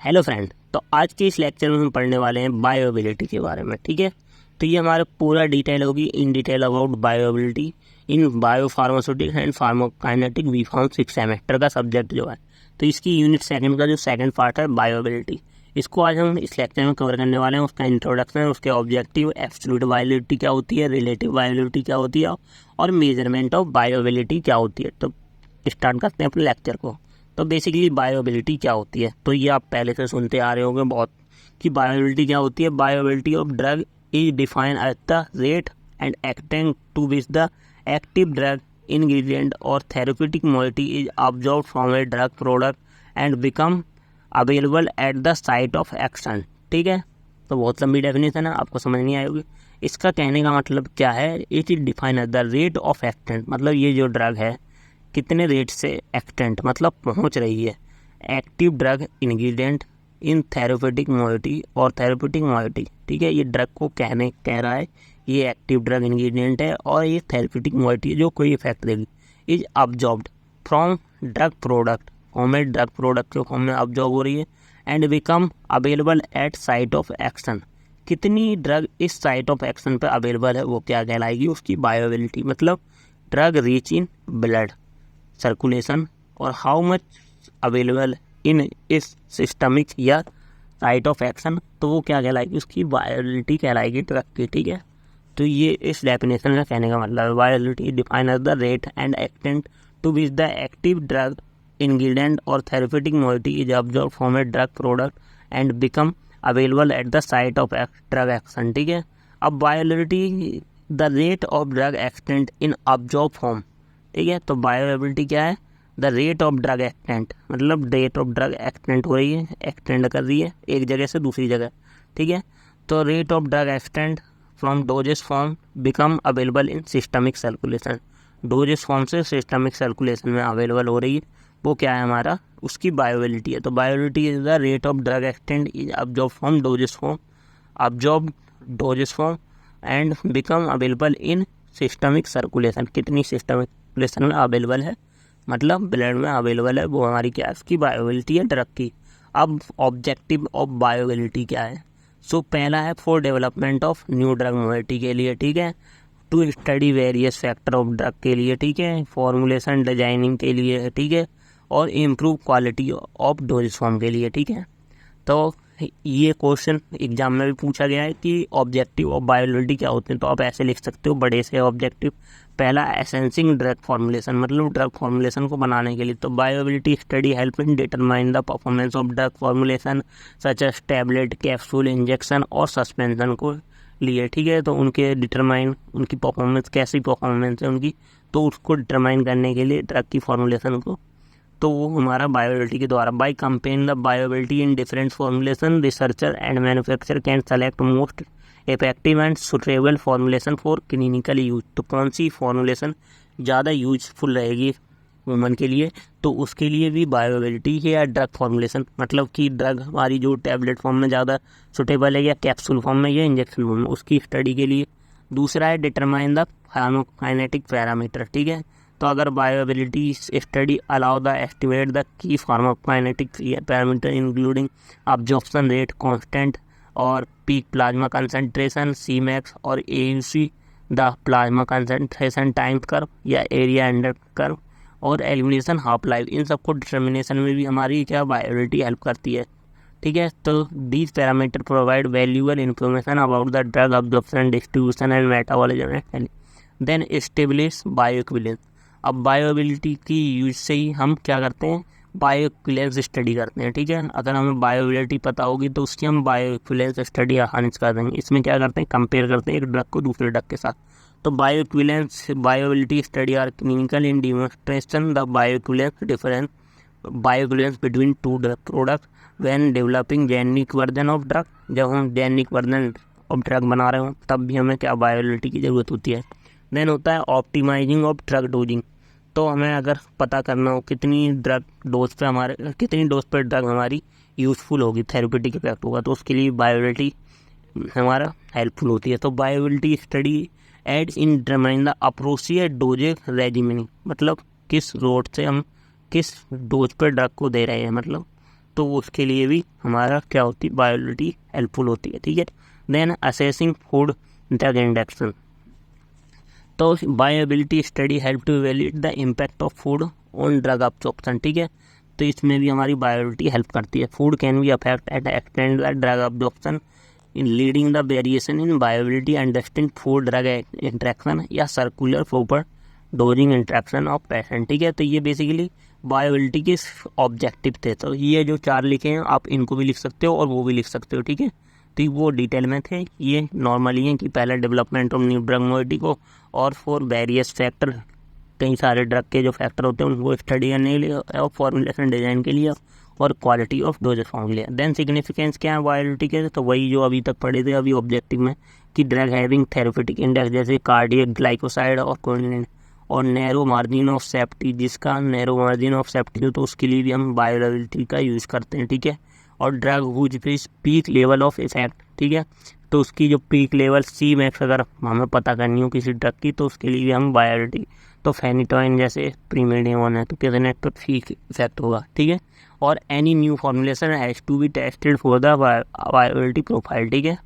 Hello friend, तो आज के इस लेक्चर में हम पढ़ने वाले हैं बायोअवेलेबिलिटी के बारे में। ठीक है, तो ये हमारा पूरा डिटेल होगी in detail about bioavailability in biopharmaceutics and pharmacokinetic B pharm 6 semester का सब्जेक्ट जो है। तो इसकी यूनिट सेकंड का जो सेकंड पार्ट है बायोअवेलेबिलिटी, इसको आज हम इस लेक्चर में कवर करने वाले हैं। उसका इंट्रोडक्शन, उसके ऑब्जेक्टिव, एब्सोल्यूट बायोअवेलेबिलिटी क्या होती है, रिलेटिव बायोअवेलेबिलिटी क्या होती है और मेजरमेंट ऑफ बायोअवेलेबिलिटी क्या होती है। तो स्टार्ट करते हैं अपने लेक्चर को। तो बेसिकली बायोअवेलेबिलिटी क्या होती है, तो ये आप पहले से सुनते आ रहे होंगे बहुत कि बायोअवेलेबिलिटी क्या होती है। Bioavailability of drug is defined as the rate and extent to which the active drug ingredient or therapeutic moiety is absorbed from a drug product and become available at the site of action। ठीक है, तो बहुत लंबी definition है, आपको समझ नहीं आएगी। इसका कहने का मतलब क्या है, it is defined as the rate of extent, मतलब ये जो ड्रग है कितने रेट से एक्सटेंट मतलब पहुंच रही है, एक्टिव ड्रग इंग्रेडिएंट इन थेरेप्यूटिक मोइटी और थेरेप्यूटिक मोइटी। ठीक है, ये ड्रग को कह रहा है ये एक्टिव ड्रग इंग्रेडिएंट है और ये थेरेप्यूटिक मोइटी जो कोई इफेक्ट देगी, is absorbed from drug product, homemade drug product के फॉर्म में अब्जॉर्ब हो रही है and become available at site of action. कितनी ड्रग इस साइट ऑफ एक्शन पर अवेलेबल है वो क्या कहलाएगी, उसकी बायोअवेलेबिलिटी। मतलब drug reach in blood circulation और हाउ मच अवेलेबल इन इस सिस्टमिक या साइट ऑफ एक्शन, तो वो क्या कहलाएगी, उसकी बायोअवेलेबिलिटी कहलाएगी ड्रग की। ठीक है, तो ये इस डेफिनेशन का कहने का मतलब है bioavailability define as the rate and extent to which the active drug ingredient or therapeutic moiety is absorbed from a drug product and become available at the site of drug action। ठीक है, अब bioavailability the rate of drug extent in absorb form. ठीक है, तो bioavailability क्या है, the rate of drug extent, मतलब rate of drug extent हो रही है, एक्सटेंड कर रही है एक जगह से दूसरी जगह। ठीक है, तो rate of drug extent from doses form become available in systemic circulation, doses form से सिस्टमिक सर्कुलेशन में अवेलेबल हो रही है, वो क्या है हमारा, उसकी बायोअवेलेबिलिटी है। तो bioavailability is the rate of drug extent is absorb from doses form, absorb doses form and become available in systemic circulation, कितनी सिस्टमिक सर्कुलेशन में अवेलेबल है, मतलब ब्लड में अवेलेबल है, वो हमारी क्या है, उसकी बायोअवेलेबिलिटी है ड्रग की। अब ऑब्जेक्टिव ऑफ बायोअवेलेबिलिटी क्या है, सो पहला है for development of new drug moiety के लिए। ठीक है, to study various factor of drug के लिए। ठीक है, फॉर्मुलेशन डिजाइनिंग के लिए। ठीक है, और improve quality of doses form के लिए। ठीक है, तो ये क्वेश्चन एग्जाम में भी पूछा गया है कि ऑब्जेक्टिव ऑफ बायोअवेलेबिलिटी क्या होते हैं, तो आप ऐसे लिख सकते हो बड़े से ऑब्जेक्टिव। पहला एसेंसिंग ड्रग फॉर्मुलेशन, मतलब ड्रग फॉर्मुलेशन को बनाने के लिए। तो bioavailability study help in determine the performance of drug formulation such as tablet, capsule, injection और सस्पेंशन को लिए। ठीक है, तो उनके डिटरमाइन, उनकी परफॉर्मेंस कैसी परफॉर्मेंस है उनकी, तो उसको डिटरमाइन करने के लिए ड्रग की फॉर्मुलेशन को, तो वो हमारा बायोअवेलेबिलिटी के द्वारा। By comparing the bioavailability in different formulation, researcher and manufacturer can select most effective and suitable formulation for clinical use. तो कौन सी फॉर्मुलेशन ज़्यादा यूजफुल रहेगी वुमन के लिए, तो उसके लिए भी बायोअवेलेबिलिटी है, या ड्रग फॉर्मुलेशन, मतलब कि ड्रग हमारी जो टैबलेट फॉर्म में ज़्यादा सुटेबल है या कैप्सूल फॉर्म में या इंजेक्शन फॉर्म में, उसकी स्टडी के लिए। दूसरा है डिटरमाइन द फार्माकोकाइनेटिक पैरामीटर। ठीक है, तो अगर bioavailability study allow the estimate the key pharmacokinetic parameter including absorption rate constant और peak plasma concentration C max और AUC the plasma concentration time curve या एरिया अंडर कर्व और elimination half life, इन सबको डिटर्मिनेशन में भी हमारी क्या बायोअवेलेबिलिटी हेल्प करती है। ठीक है, तो these parameter provide valuable information about the drug absorption, distribution and metabolism, then establish bioequivalence. अब बायोअवेलेबिलिटी की यूज से ही हम क्या करते हैं, बायोइक्विवेलेंस स्टडी करते हैं। ठीक है, अगर हमें बायोअवेलेबिलिटी पता होगी तो उसकी हम बायोइक्विवेलेंस स्टडी आसानी से कर देंगे। इसमें क्या करते हैं, कंपेयर करते हैं एक ड्रग को दूसरे ड्रग के साथ। तो bioequivalence bioavailability study are clinical in demonstration the bioequivalence between two drug product when developing generic version of drug. जब हम जेनेरिक वर्जन ऑफ ड्रग बना रहे हो तब भी हमें क्या बायोअवेलेबिलिटी की ज़रूरत होती है। देन होता है ऑप्टिमाइजिंग ऑफ ड्रग डोजिंग। तो हमें अगर पता करना हो कितनी ड्रग डोज पे हमारे, कितनी डोज पर ड्रग हमारी यूज़फुल होगी, थेरेप्यूटिक इफेक्ट होगा, तो उसके लिए बायोअवेलेबिलिटी हमारा हेल्पफुल होती है। तो bioavailability study aids in determine the appropriate dosages regimen, मतलब किस रोड से हम किस डोज पर ड्रग को दे रहे हैं, मतलब तो उसके लिए भी हमारा क्या होती है, बायोअवेलेबिलिटी हेल्पफुल होती है, ठीक है। Then assessing food drug interaction, तो bioavailability study help to evaluate the impact of food on drug absorption, ठीक है। तो इसमें भी हमारी बायोअवेलेबिलिटी हेल्प करती है। Food can be affect at extend the drug absorption in leading the variation in bioavailability understand food drug interaction या circular proper dosing interaction of patient, ठीक है। तो ये बेसिकली बायोअवेलेबिलिटी के ऑब्जेक्टिव थे। तो ये जो 4 लिखे हैं आप इनको भी लिख सकते हो और वो भी लिख सकते हो, ठीक है। तो वो डिटेल में थे, ये नॉर्मली हैं कि पहला development of new drug moiety को और फॉर वेरियस फैक्टर, कई सारे ड्रग के जो फैक्टर होते हैं उनको स्टडी करने के लिए और फॉर्मुलेशन डिज़ाइन के लिए और क्वालिटी ऑफ डोजेस फॉर्म के लिए। देन सिग्निफिकेंस क्या है बायोअवेलेबिलिटी के, तो वही जो अभी तक पढ़े थे अभी ऑब्जेक्टिव में कि ड्रग हैविंग थेरेप्यूटिक इंडेक्स जैसे कार्डियक ग्लाइकोसाइड और कोलिन और नैरो मार्जिन ऑफ सेफ्टी, जिसका नैरो मार्जिन ऑफ सेफ्टी हो तो उसके लिए भी हम बायोअवेलेबिलिटी का यूज़ करते हैं, ठीक है। और drug whose peak level of effect, ठीक है। तो उसकी जो पीक लेवल सी मैक्स अगर हमें पता करनी हो किसी ड्रग की तो उसके लिए भी हम बायोअवेलेबिलिटी, तो फेनिटोइन जैसे प्रीमेडियन है तो कितने तो पीक इफेक्ट होगा, ठीक है। और any new formulation has to be tested for the bioavailability profile, ठीक है।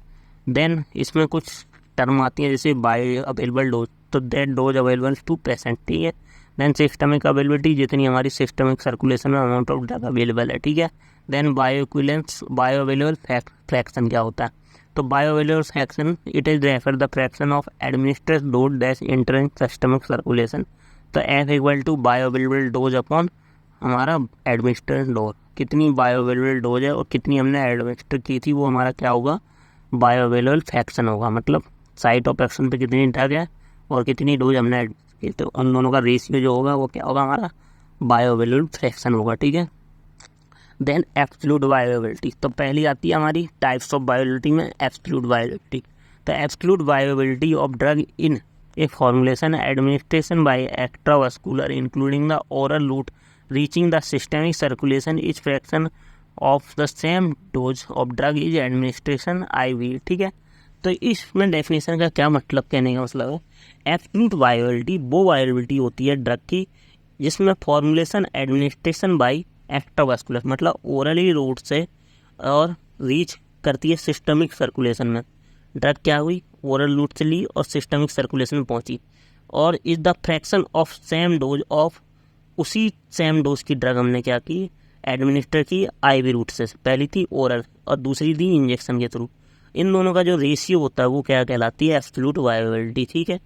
देन इसमें कुछ टर्म आती है जैसे बायो अवेलेबल डोज, तो that dose available to patient, ठीक है। देन सिस्टमिक अवेलेबिलिटी, जितनी हमारी सिस्टमिक सर्कुलेशन में अमाउंट ऑफ ड्रग अवेलेबल है, ठीक है। Then bioequivalence, bioavailable fraction क्या होता है, तो bioavailable fraction it is refer the fraction of administered dose that enter in systemic circulation. तो F equal to bioavailable dose upon हमारा administered dose, कितनी bioavailable dose है और कितनी हमने एडमिनिस्टर की थी वो हमारा क्या होगा, बायो अवेलेबल फ्रैक्शन होगा। मतलब साइट ऑफ एक्शन पे कितनी ड्रग है और कितनी डोज हमने की, तो उन दोनों का रेशियो जो होगा वो क्या होगा, हमारा बायो अवेलेबल फ्रैक्शन होगा, ठीक है। देन एब्सोल्यूट बायोअवेलेबिलिटी, तो पहली आती है हमारी टाइप्स ऑफ बायोअवेलेबिलिटी में एब्सोल्यूट बायोअवेलेबिलिटी। तो absolute bioavailability of drug in a formulation administration by extravascular including the oral route reaching the systemic circulation is fraction of the same dose of drug is administration IV, ठीक है। तो इसमें definition का क्या मतलब, कहने का मतलब है एब्सोल्यूट बायोअवेलेबिलिटी वो बायोअवेलेबिलिटी होती है ड्रग की जिसमें फॉर्मुलेशन एडमिनिस्ट्रेशन बाय एक्स्ट्रावास्कुलर मतलब ओरली रूट से और रीच करती है सिस्टमिक सर्कुलेशन में। ड्रग क्या हुई, ओरल रूट से ली और सिस्टमिक सर्कुलेशन में पहुंची, और is the fraction of same dose of, उसी सेम डोज की ड्रग हमने क्या की, एडमिनिस्टर की IV रूट से, पहली थी ओरल और दूसरी थी इंजेक्शन के थ्रू। इन दोनों का जो रेशियो होता है वो क्या कहलाती है, एब्सोल्यूट बायोअवेलेबिलिटी, ठीक है।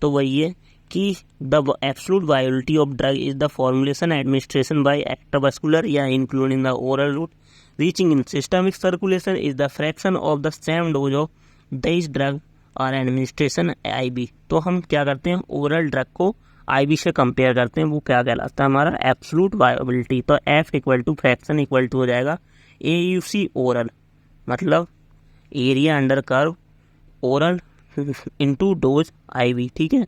तो वही है कि the absolute bioavailability of drug is the formulation administration by extravascular या including the oral route reaching in systemic circulation is the fraction of the same dose of this drug और administration IV। तो हम क्या करते हैं, oral drug को IV से compare करते हैं, वो क्या कहलाता है हमारा एब्सोल्यूट बायोअवेलेबिलिटी। तो F equal to fraction equal to हो जाएगा AUC ओरल, मतलब area under curve oral into dose IV, ठीक है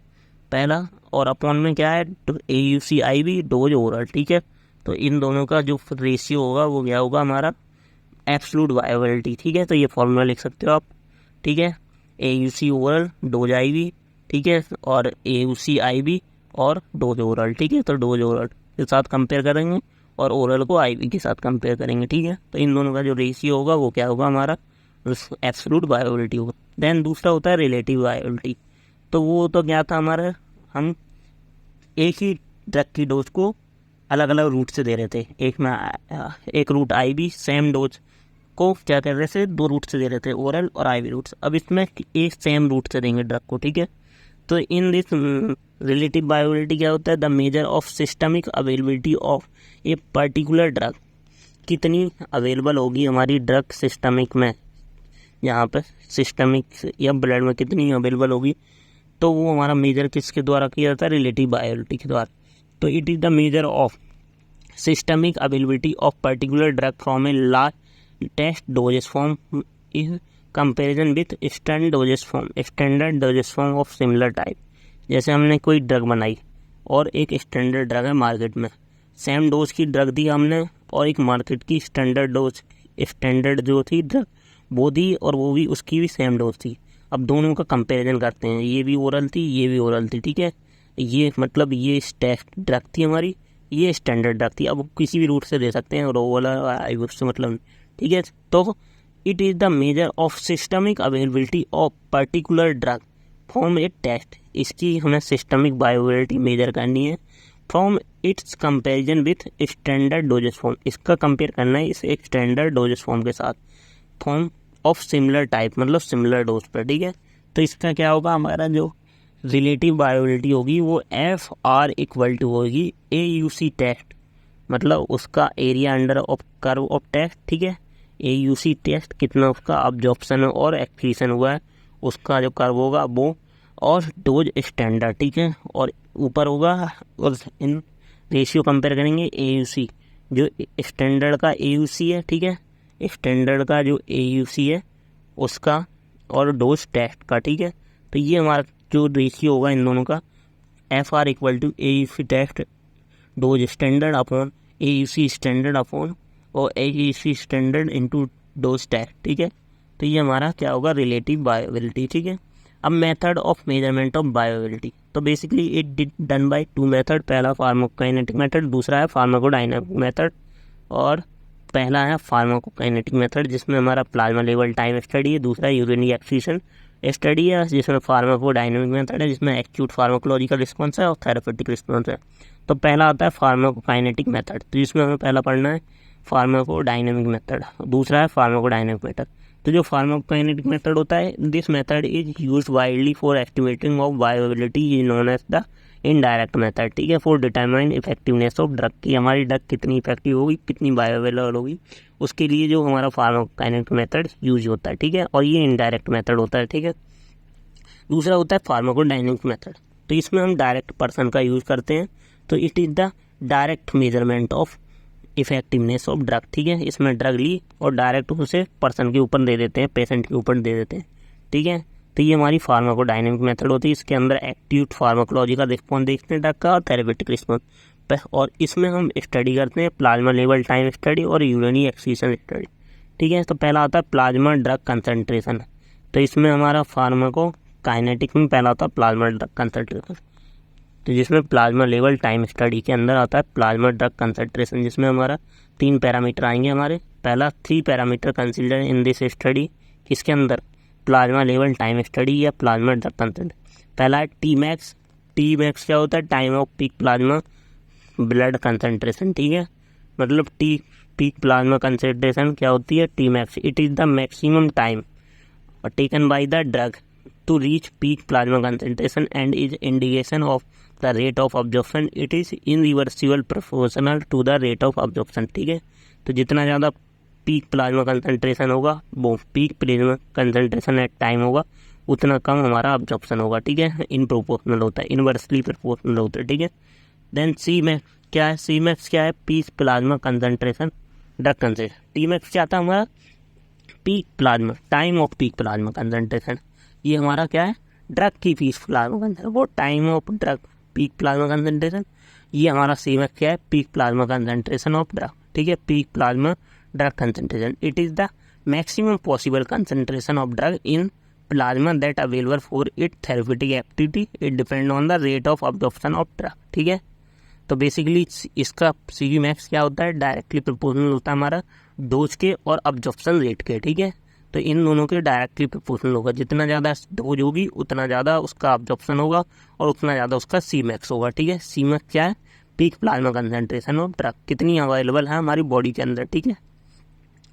पहला, और अपॉन में क्या है AUC IV डोज ओरल, ठीक है। तो इन दोनों का जो रेशियो होगा वो क्या होगा हमारा एब्सोल्यूट बायोअवेलेबिलिटी, ठीक है। तो ये फॉर्मूला लिख सकते हो आप, ठीक है, AUC ओरल डोज IV, ठीक है, और AUC IV और डोज ओरल, ठीक है। तो डोज ओरल के साथ कंपेयर करेंगे और ओरल को IV के साथ कंपेयर करेंगे, ठीक है। तो इन दोनों का जो रेशियो होगा वो क्या होगा हमारा एब्सोल्यूट बायोअवेलेबिलिटी होगा। देन दूसरा होता है रिलेटिव बायोअवेलेबिलिटी, तो वो तो क्या था हमारा, हम एक ही ड्रग की डोज को अलग अलग रूट से दे रहे थे, एक रूट IV सेम डोज को क्या कर रहे थे, 2 रूट से दे रहे थे, ओरल और IV रूट्स। अब इसमें एक सेम रूट से देंगे ड्रग को, ठीक है। तो इन दिस रिलेटिव बायोअवेलेबिलिटी क्या होता है, the measure of systemic availability of a particular drug, कितनी अवेलेबल होगी हमारी ड्रग सिस्टमिक में, यहाँ पर सिस्टमिक या ब्लड में कितनी अवेलेबल होगी, तो वो हमारा मेजर किसके द्वारा किया जाता है, रिलेटिव बायोअवेलेबिलिटी के द्वारा। तो it is the measure of systemic availability of particular drug from a large test doses form is comparison with standard doses form of similar type. जैसे हमने कोई ड्रग बनाई और एक स्टैंडर्ड ड्रग है मार्केट में, सेम डोज की drug दी हमने और एक मार्केट की स्टैंडर्ड डोज, स्टैंडर्ड जो थी ड्रग वो दी और वो भी उसकी भी सेम डोज थी। अब दोनों का कंपैरिजन करते हैं, ये भी ओरल थी ये भी ओरल थी, ठीक है। ये मतलब ये टेस्ट ड्रग थी हमारी, ये स्टैंडर्ड ड्रग थी। अब किसी भी रूट से दे सकते हैं, रो वाला आईबुक से मतलब, ठीक है। तो it is the measure of systemic availability of particular drug from a test. इसकी हमें सिस्टमिक बायोअवेलेबिलिटी मेजर करनी है from its comparison with standard doses form. इसका कंपेयर करना है इस एक स्टैंडर्ड डोजेस फॉर्म के साथ, फॉर्म ऑफ सिमिलर टाइप मतलब सिमिलर डोज पर, ठीक है। तो इसका क्या होगा, हमारा जो रिलेटिव बायोअवेलेबिलिटी होगी वो FR इक्वल टू होगी AUC टेस्ट, मतलब उसका area under of curve of test, ठीक है। AUC टेस्ट कितना उसका अब्जॉर्प्शन और एक्सक्रीशन हुआ है उसका जो कर्व होगा वो, और डोज स्टैंडर्ड, ठीक है। और ऊपर होगा, और इन रेशियो कंपेयर करेंगे AUC, जो स्टैंडर्ड का AUC है, ठीक है, स्टैंडर्ड का जो AUC है उसका, और डोज टेस्ट का, ठीक है। तो ये हमारा जो रेशियो होगा इन दोनों का, FR equal to AUC test dose standard upon AUC standard upon और AUC standard into dose test, ठीक है। तो ये हमारा क्या होगा, रिलेटिव बायोअवेलेबिलिटी, ठीक है। अब method of measurement of bioavailability, तो basically it did done by 2 method, पहला फार्माकोकाइनेटिक मेथड, दूसरा है फार्माकोडायनामिक मेथड, और पहला है फार्माकोकाइनेटिक मेथड जिसमें हमारा प्लाज्मा लेवल टाइम स्टडी है, दूसरा यूरिनरी एक्सक्रीशन स्टडी है जिसमें फार्माकोडायनामिक मेथड है जिसमें एक्यूट फार्माकोलॉजिकल रिस्पॉन्स है और थेरेपेटिक रिस्पॉन्स है। तो पहला आता है फार्माकोकाइनेटिक मेथड, तो जिसमें हमें पहला पढ़ना है फार्माकोडायनामिक मेथड, दूसरा है फार्माकोडायनामिक मेथड। तो जो फार्माकोकाइनेटिक मेथड होता है, this method is used widely for estimating of bioavailability is known as the indirect method, ठीक है, for determine effectiveness of drug की, हमारी ड्रग कितनी इफेक्टिव होगी, कितनी बायोअवेलेबल होगी, उसके लिए जो हमारा फार्माकोकाइनेटिक मेथड यूज होता है, ठीक है। और ये इनडायरेक्ट मेथड होता है, ठीक है। दूसरा होता है फार्माकोडायनामिक मेथड, तो इसमें हम डायरेक्ट पर्सन का यूज़ करते हैं, तो it is the direct measurement of effectiveness of drug, ठीक है। इसमें ड्रग ली और डायरेक्ट उसे पर्सन के ऊपर दे देते हैं, पेशेंट के ऊपर दे देते हैं, ठीक है। तो ये हमारी फार्माकोडायनामिक मेथड होती है। इसके अंदर एक्यूट फार्माकोलॉजिकल रिस्पॉन्स देखते हैं ड्रग का और थेरेपेटिक रिस्पॉन्स, और इसमें हम स्टडी करते हैं प्लाज्मा लेवल टाइम स्टडी और यूरिनरी एक्सक्रीशन स्टडी, ठीक है। तो पहला आता है प्लाज्मा ड्रग कंसंट्रेशन, तो इसमें हमारा फार्माकोकाइनेटिक में पहला आता है प्लाज्मा ड्रग कंसंट्रेशन, तो जिसमें प्लाज्मा लेवल टाइम स्टडी के अंदर आता है प्लाज्मा ड्रग कंसंट्रेशन, जिसमें हमारा 3 पैरामीटर आएंगे हमारे। पहला 3 parameter consider in this study, किसके अंदर, प्लाज्मा लेवल टाइम स्टडी या प्लाज्मा ड्रग कंसंट्रेशन। पहला है Tmax, Tmax क्या होता है, time off peak plasma blood concentration, ठीक है, मतलब पीक प्लाज्मा कंसंट्रेशन क्या होती है, Tmax, it is the maximum time taken by the drug to reach peak plasma concentration and is indication of the rate of absorption, it is irreversible proportional to the rate of absorption, ठीक है। तो जितना ज़्यादा peak plasma concentration होगा, वो peak plasma concentration at time होगा, उतना कम हमारा अब्जॉर्प्शन होगा, ठीक है, इन प्रोपोर्शनल होता है, इनवर्सली प्रोपोर्शनल होता है, ठीक है। देन Cmax क्या है, Cmax क्या है, peak plasma concentration drug concentration. Tmax क्या आता है हमारा, peak plasma time off peak plasma concentration, ये हमारा क्या है, ड्रग की पीक प्लाज्मा कंसंट्रेशन, वो time of drug peak plasma concentration. ये हमारा Cmax क्या है, peak plasma concentration of drug, ठीक है, peak plasma drug concentration, it is the maximum possible concentration of drug in plasma that available for it therapeutic activity, it depend on the rate of absorption of drug, ठीक है। तो basically इसका Cmax क्या होता है, directly proportional होता है हमारा डोज के और अब्जॉर्प्शन रेट के, ठीक है। तो इन दोनों के डायरेक्टली प्रोपोर्शनल होगा, जितना ज़्यादा डोज होगी उतना ज़्यादा उसका अब्जॉर्प्शन होगा और उतना ज़्यादा उसका Cmax होगा, ठीक है। Cmax क्या है, peak plasma concentration of drug, कितनी अवेलेबल है हमारी बॉडी के अंदर, ठीक है।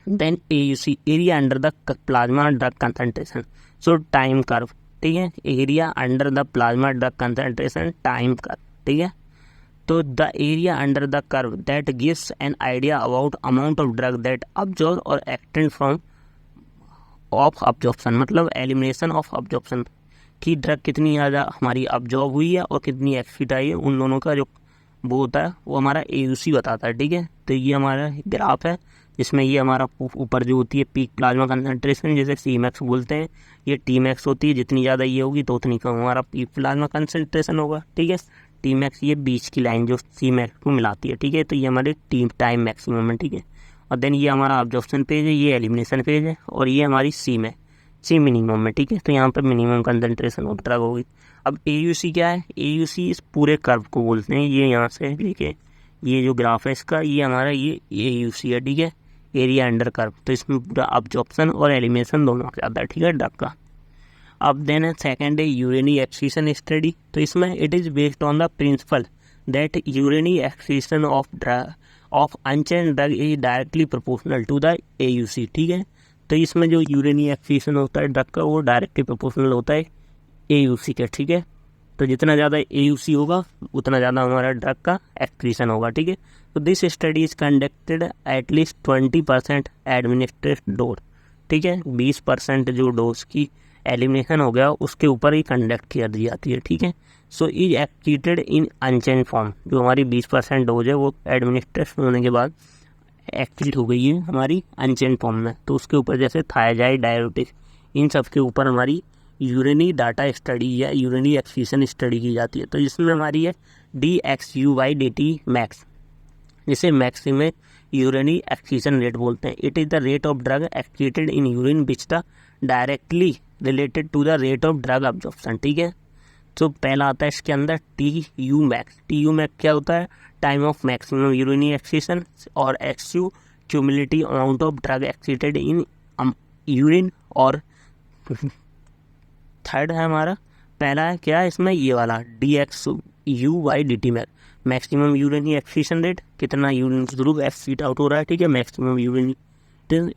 Then AUC area under the plasma drug concentration, so time curve, ठीक है, area under the plasma drug concentration time curve, ठीक है। तो the area under the curve that gives an idea about amount of drug that absorb और extend from of absorption, मतलब elimination of absorption, की drug कितनी ज़्यादा हमारी absorb हुई है और कितनी एक्सिट आई है, उन दोनों का जो वो होता है वो हमारा AUC बताता है, ठीक है। तो ये हमारा ग्राफ है जिसमें ये हमारा ऊपर जो होती है पीक प्लाज्मा कंसंट्रेशन जिसे Cmax बोलते हैं, ये Tmax होती है, जितनी ज़्यादा ये होगी तो उतनी कम हमारा पीक प्लाज्मा कंसंट्रेशन होगा, ठीक है। Tmax ये बीच की लाइन जो Cmax को मिलाती है, ठीक है। तो ये हमारे टाइम मैक्सिमम है, ठीक है। और देन ये हमारा अब्जॉर्प्शन पेज है, ये एलिमिनेशन पेज है, और ये हमारी C मिनिमम है, ठीक है। तो यहाँ पर मिनिमम कंसंट्रेशन ऑफ ड्रग होगी। अब AUC क्या है, AUC इस पूरे कर्व को बोलते हैं, ये यहाँ से लेके ये जो ग्राफ है इसका, ये हमारा ये AUC है, ठीक है, एरिया अंडर कर्व। तो इसमें पूरा अब्जॉर्प्शन और एलिमिनेशन दोनों आ जाता है, ठीक है, ड्रग का। अब देन है सेकेंड है यूरिनरी एक्सक्रीशन स्टडी। तो इसमें it is based on the principle that urinary excretion of unchanged drug is directly proportional to the AUC, ठीक है। तो इसमें जो यूरिनरी एक्सक्रीशन होता है ड्रग का वो डायरेक्टली प्रोपोर्शनल होता है AUC के, ठीक है। तो जितना ज़्यादा AUC होगा उतना ज़्यादा हमारा ड्रग का एक्सक्रीशन होगा, ठीक है। तो this study is conducted at least 20% administrate dose, ठीक है, 20% जो डोज की एलिमिनेशन हो गया उसके ऊपर ही कंडक्ट किया दी जाती है, ठीक है। So is excreted in unchanged form, जो हमारी 20% डोज है वो एडमिनिस्ट्रेशन होने के बाद एक्सीट हो गई है हमारी अनचेंज फॉर्म में। तो उसके ऊपर जैसे थायराइड, डायबिटिक, इन सब के ऊपर हमारी यूरिनरी डाटा स्टडी या यूरिनरी एक्सक्रीशन स्टडी की जाती है। तो इसमें हमारी है DXUY/DT मैक्स, जिसे मैक्सिमम यूरिनरी एक्सक्रीशन रेट बोलते हैं। It is the rate of drug excreted in urine which the directly related to the rate of drug absorption, ठीक है। तो पहला आता है इसके अंदर TU मैक्स। TU मैक्स क्या होता है? Time of maximum urinary excretion, और XU cumulative amount of drug excreted in urine. और थर्ड है हमारा, पहला है क्या इसमें, ये वाला DXUY/DT max, maximum urinary excretion rate, कितना यूरिन के थ्रू एक्सक्रीट आउट हो रहा है, ठीक है, maximum urine.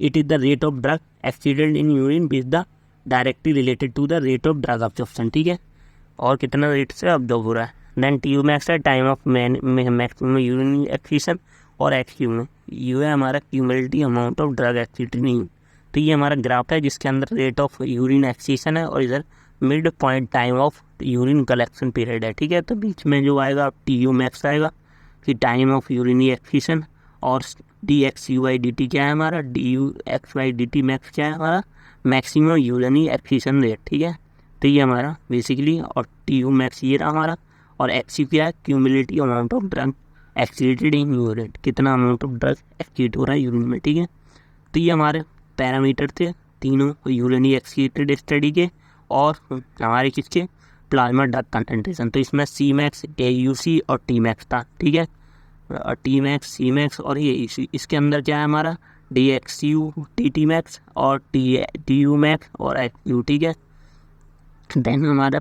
It is the rate of drug excreted in urine which the directly related to the rate of drug absorption, ठीक है, और कितना रेट से अब्जॉर्ब हो रहा है। देन TU मैक्स है time of maximum urinary excretion, और XU में यू है हमारा cumulative amount of drug excreted इन। तो ये हमारा ग्राफ है जिसके अंदर रेट ऑफ यूरिन एक्सक्रीशन है और इधर mid point time of urine collection period है, ठीक है। तो बीच में जो आएगा TU मैक्स आएगा, फिर टाइम ऑफ यूरिनरी एक्सक्रीशन, और DXUY/DT क्या है हमारा, DUXY/DT मैक्स क्या है हमारा, मैक्सिमम यूरिनरी एक्सक्रीशन रेट, ठीक है। तो ये हमारा बेसिकली, और TU मैक्स ये रहा हमारा, और XU क्या है, cumulative amount of drug excreted in urine, कितना अमाउंट ऑफ ड्रग एक्सक्रीट हो रहा है यूरिन में, ठीक है। तो ये हमारे पैरामीटर थे तीनों यूरिनरी एक्सक्रीटेड स्टडी के, और हमारे किसके, प्लाज्मा ड्रग कंसंट्रेशन। तो इसमें Cmax, AUC और Tmax था, ठीक है, Tmax, Cmax और ये AUC। इसके अंदर क्या है हमारा DXU, TT मैक्स और TU मैक्स और XU, ठीक है। देन हमारा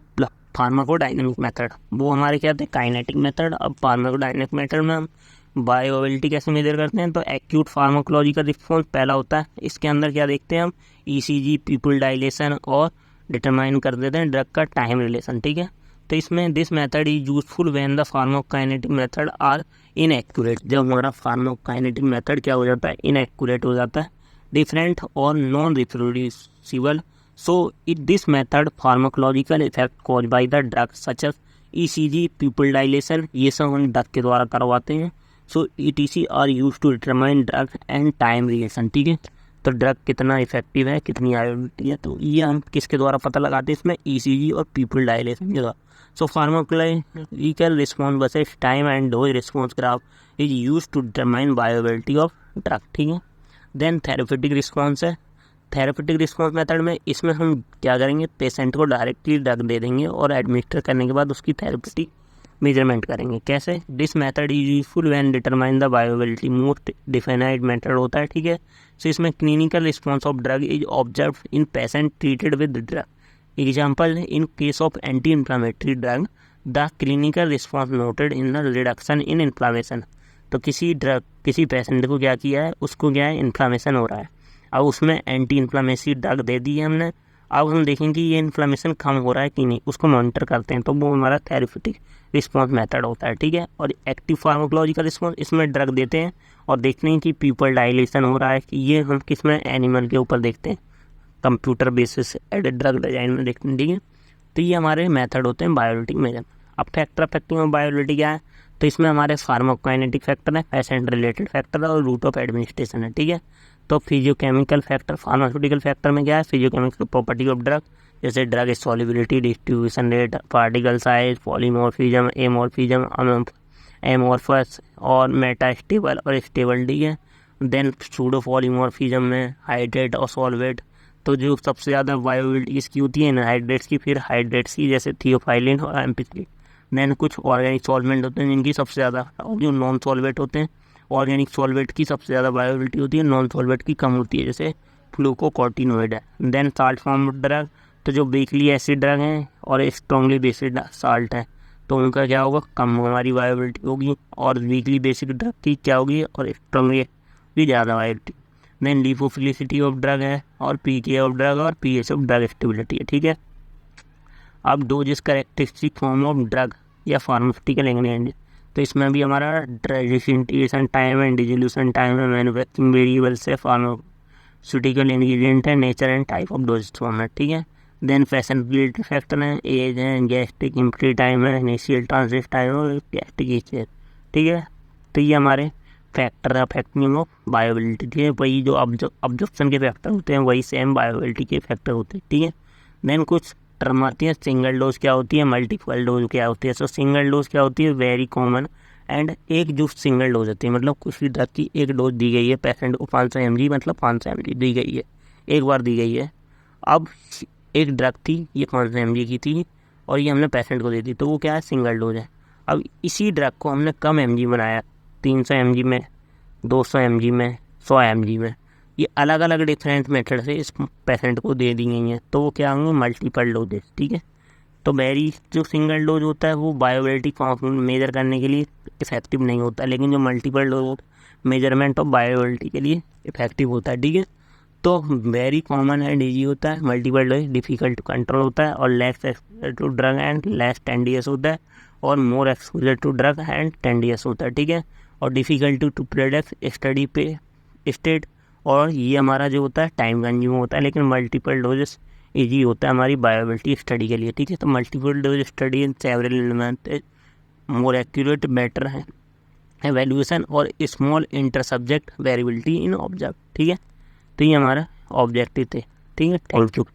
फार्माकोडायनेमिक मेथड, वो हमारे क्या थे, काइनेटिक मेथड। अब फार्माकोडायनेमिक मेथड में हम बायोअवेलेबिलिटी कैसे मेजर करते हैं, तो एक्यूट फार्माकोलॉजिकल रिस्पॉन्स पहला होता है। इसके अंदर क्या देखते हैं हम, ECG, पीपल डायलेशन, और डिटरमाइन कर देते हैं ड्रग का टाइम रिलेशन, ठीक है। तो इसमें this method is useful when the pharmacokinetic method are inaccurate, जब हमारा फार्माकोकाइनेटिक मेथड क्या हो जाता है, इनएक्यूरेट हो जाता है, डिफरेंट और non reproducible. So it this method pharmacological effect cause by the drug such as ECG, pupil dilation, ये सब हम ड्रग के द्वारा करवाते हैं। So ETC are use to determine drug and time relation, ठीक है। तो ड्रग कितना इफेक्टिव है, कितनी आयोडिटी है, तो ये हम किसके द्वारा पता लगाते हैं, इसमें ECG और पीपल डायलेशन के द्वारा। So pharmacological response versus time and dose response graph is use to determine bioavailability of drug, ठीक है। देन थेरेप्यूटिक रिस्पॉन्स है। थेरेप्यूटिक रिस्पॉन्स मेथड में इसमें हम क्या करेंगे, पेशेंट को डायरेक्टली ड्रग दे देंगे और एडमिनिस्टर करने के बाद उसकी थेरेप्यूटिक मेजरमेंट करेंगे। कैसे, this method is useful when determine the bioavailability, most defined method होता है, ठीक है। सो इसमें clinical response of drug is observe in patient treated with drug. Example, in case of anti inflammatory drug the clinical response noted in the reduction in inflammation. तो किसी patient को क्या किया है, उसको क्या है, इन्फ्लामेशन हो रहा है, अब उसमें एंटी इन्फ्लामेटरी ड्रग दे दी है हमने। अब हम देखेंगे कि ये इन्फ्लामेशन कम हो रहा है कि नहीं, उसको मॉनिटर करते हैं, तो वो हमारा थेरेप्यूटिक रिस्पॉन्स मेथड होता है, ठीक है। और एक्टिव फार्माकोलॉजिकल रिस्पॉन्स, इसमें ड्रग देते हैं और देखते हैं कि पीपल डायलेशन हो रहा है कि, ये हम किसमें, एनिमल के ऊपर देखते हैं, computer basis aided drug design में देखते हैं, ठीक है। तो ये हमारे मेथड होते हैं बायोलिटिक मेजर। अब फैक्टर इफेक्टिव में बायोलिटी क्या है, तो इसमें हमारे फार्माकोकाइनेटिक फैक्टर है, पेशेंट रिलेटेड फैक्टर है, और रूट ऑफ एडमिनिस्ट्रेशन है, ठीक है। तो फिजियोकेमिकल फैक्टर, फार्मास्यूटिकल फैक्टर में क्या है, फिजियोकेमिकल प्रॉपर्टी ऑफ ड्रग, जैसे drug solubility, distribution rate, particle size, polymorphism, amorphism, amorphous और मेटास्टेबल और स्टेबल, ठीक है। देन सूडो पॉलीमॉर्फिज्म में हाइड्रेट और सॉल्वेट। तो जो सबसे ज़्यादा बायोअवेलेबिलिटी इसकी होती है एनहाइड्रेट्स की, फिर हाइड्रेट्स की, जैसे थियोफाइलिन और एम्पिसिलिन। देन कुछ ऑर्गेनिक सॉल्वेंट होते हैं जिनकी सबसे ज़्यादा, और जो नॉन सॉल्वेंट होते हैं, ऑर्गेनिक सॉल्वेंट की सबसे ज़्यादा बायोबिलिटी होती है, नॉन सॉल्वेंट की कम होती है, जैसे फ्लूकोकॉर्टिनोइड है। देन साल्ट फॉर्म ड्रग, तो जो वीकली एसिड ड्रग हैं और स्ट्रॉन्गली बेसिड साल्ट है, तो उनका क्या होगा, कम हमारी बायोबिलिटी होगी, और वीकली बेसिक ड्रग की क्या होगी, और स्ट्रॉन्गली भी ज़्यादा bioavailability. Then lipophilicity of drug है, और पीके ऑफ ड्रग, और पीएच ऑफ ड्रग स्टेबिलिटी है, ठीक है। अब dosage characteristic form of drug या फार्मास्यूटिकल इंग्रेडिएंट, तो इसमें भी हमारा disintegration time and dissolution time है, मैन्युफैक्चरिंग वेरिएबल्स है, फार्मास्यूटिकल इंग्रेडिएंट है, nature and type of dosage form है, ठीक है। देन फैसिलिटी फैक्टर है, एज है, गैस्ट्रिक इम्प्टी टाइम है, इनिशियल ट्रांजिट टाइम और गैस्ट्रिक एज है, ठीक है। तो ये हमारे फैक्टर अफेक्टिंग ऑफ बायोबिलिटी, ठीक है। वही जो ऑब्जर्प्शन के फैक्टर होते हैं वही सेम बायोबिलिटी के फैक्टर होते हैं, ठीक है। देन कुछ टर्म आती है, सिंगल डोज क्या होती है, मल्टीपल डोज क्या होती है। सो सिंगल डोज क्या होती है, वेरी कॉमन, एंड एक जो सिंगल डोज होती है, मतलब कुछ भी ड्रग की एक डोज दी गई है पेशेंट को 500 mg, मतलब 500 mg दी गई है, एक बार दी गई है। अब एक ड्रग थी, ये 500 mg की थी, और ये हमने पेशेंट को दे दी, तो वो क्या है, सिंगल डोज है। अब इसी ड्रग को हमने कम mg बनाया, 300 mg में, 200 mg में, 100 mg में, ये अलग अलग डिफरेंट मेथड से इस पेशेंट को दे दी गई हैं, तो वो क्या होंगे, मल्टीपल डोजेस, ठीक है। तो वेरी जो सिंगल डोज होता है वो बायोबिलिटी मेजर करने के लिए इफेक्टिव नहीं होता, लेकिन जो मल्टीपल डोज मेजरमेंट ऑफ बायोबिलिटी के लिए इफेक्टिव होता है, ठीक है। तो वेरी कॉमन है, डीजी होता है, multiple dose difficult to control होता है, और less exposure to drug and less tedious होता है, और more exposure to drug and tedious होता है, ठीक है। और डिफिकल्ट टू प्रेडिक्ट स्टडी पे स्टेट, और ये हमारा जो होता है टाइम कंज्यूम होता है, लेकिन मल्टीपल डोजेस ईजी होता है हमारी बायोबिलिटी स्टडी के लिए, ठीक है। तो multiple dose study in several element more accurate better है एवेल्यूएशन और स्मॉल इंटर सब्जेक्ट वेरिएबिलिटी इन ऑब्जेक्ट, ठीक है। तो ये हमारा ऑब्जेक्टिव थे, ठीक है। Thank you.